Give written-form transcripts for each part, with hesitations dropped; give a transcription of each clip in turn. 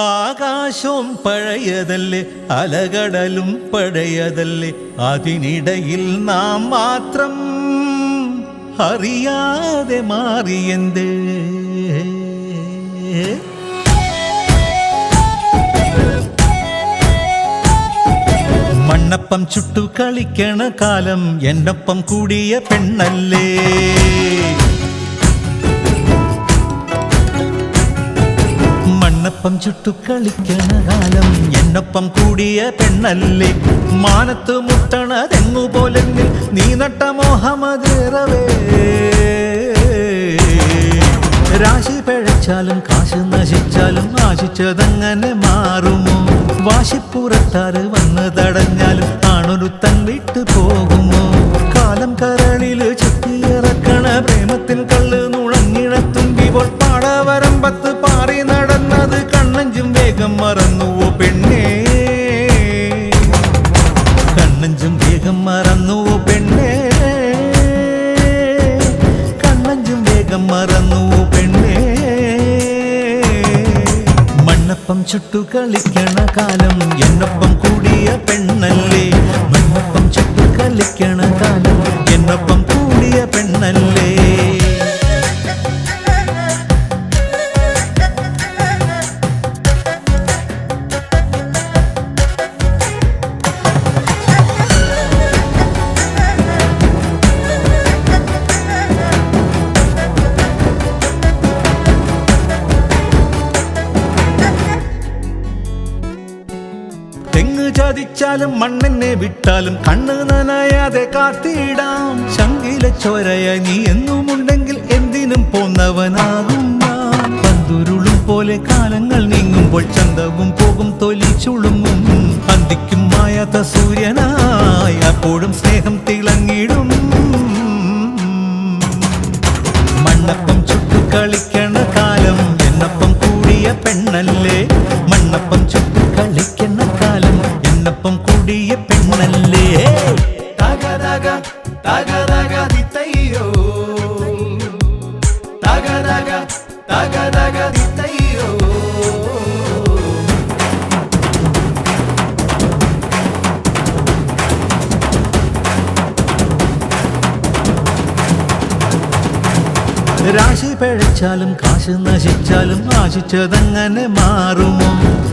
ആകാശവും പഴയതല്ലേ, അലകടലും പഴയതല്ലേ, അതിനിടയിൽ നാം മാത്രം അറിയാതെ മാറിയെന്തേ. മണ്ണപ്പം ചുട്ടു കളിക്കണ കാലം എന്നൊപ്പം കൂടിയ പെണ്ണല്ലേ. മണ്ണപ്പം ചുട്ടു കളിക്കണ കാലം എന്നൊപ്പം കൂടിയ പെണ്ണല്ലേ. മാനത്ത് മുട്ടണ തെങ്ങുപോലെ നീ നട്ട മോഹമതേറവേ. രാശി പിഴച്ചാലും കാശ് നശിച്ചാലും ആശിച്ചതങ്ങനെ മാറുമോ. വാശിപ്പുറത്താറ് വന്ന് തടഞ്ഞാലും ആണൊരുത്തൻ വിട്ടു പോകുമോ. കാലം കരളില് ചുറ്റിയിറക്കണ പ്രേമത്തിൽ കള്ള് നുഴഞ്ഞിഴത്തുമ്പിപ്പോൾ പാടവരമ്പത്ത് പാറി നടന്നത് കണ്ണഞ്ചും വേഗം മറന്നുവോ പെണ്ണേ. കണ്ണഞ്ചും വേഗം മറന്നുവോ പെണ്ണേ. കണ്ണഞ്ചും വേഗം മറന്നുവോ പെണ്ണേ. മണ്ണപ്പം ചുട്ടു കളിക്കണ കാലം എന്നൊപ്പം കൂടിയ പെണ്ണല്ലേ. മണ്ണപ്പം ചുട്ടു കളിക്കണ കാലം എന്നൊപ്പം കൂടിയ പെണ്ണല്ലേ. തെങ്ങ് ചതിച്ചാലും മണ്ണെന്നെ വിട്ടാലും കണ്ണ് നനയാതെ കാത്തിടാം. ശങ്കില ചോരയായി നീ എന്നുമുണ്ടെങ്കിൽ എന്തിനും പോന്നവനാകും ഞാൻ. പന്തുരുളും പോലെ കാലങ്ങൾ നീങ്ങുമ്പോൾ ചന്തവും പോകും തൊലി ചുളുങ്ങും. അന്തിക്കും മായാത്ത സൂര്യനായി അപ്പോഴും സ്നേഹം തിളങ്ങിടും. മണ്ണപ്പം ചുട്ടു കളിക്കണ കാലം എന്നൊപ്പം കൂടിയ പെണ്ണല്ലേ. മണ്ണപ്പം ചുട്ടു കളിക്കണ കാലം എന്നൊപ്പം കൂടിയ പെണ്ണല്ലേ. തകതക തകതക ദിത്തയ്യോ, തകതക തകതക ദിത്തയ്യോ. രാശി പിഴച്ചാലും കാശ് നശിച്ചാലും ആശിച്ചതങ്ങനെ മാറുമോ.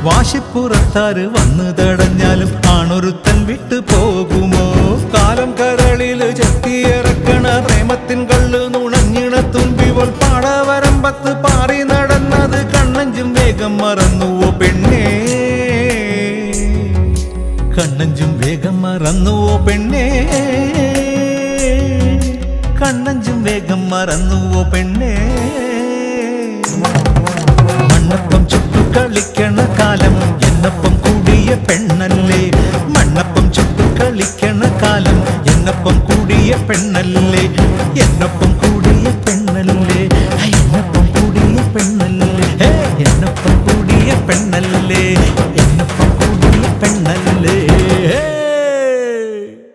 വാശിപ്പുറത്താറ് വന്ന് തടഞ്ഞാലും ആണൊരുത്തൻ വിട്ടു പോകുമോ. കാലം കരളില് ചെത്തിയിറക്കണ പ്രേമത്തിൻ കള്ള് നുണഞ്ഞിണത്തുമ്പിപ്പോൾ പാടവരമ്പത്ത് പാറി നടന്നത് കണ്ണഞ്ചും വേഗം മറന്നുവോ പെണ്ണേ. കണ്ണഞ്ചും വേഗം മറന്നുവോ പെണ്ണേ. കണ്ണഞ്ചും വേഗം മറന്നുവോ പെണ്ണേ. മണ്ണപ്പം ചുട്ടു കളിക്കണ കാലം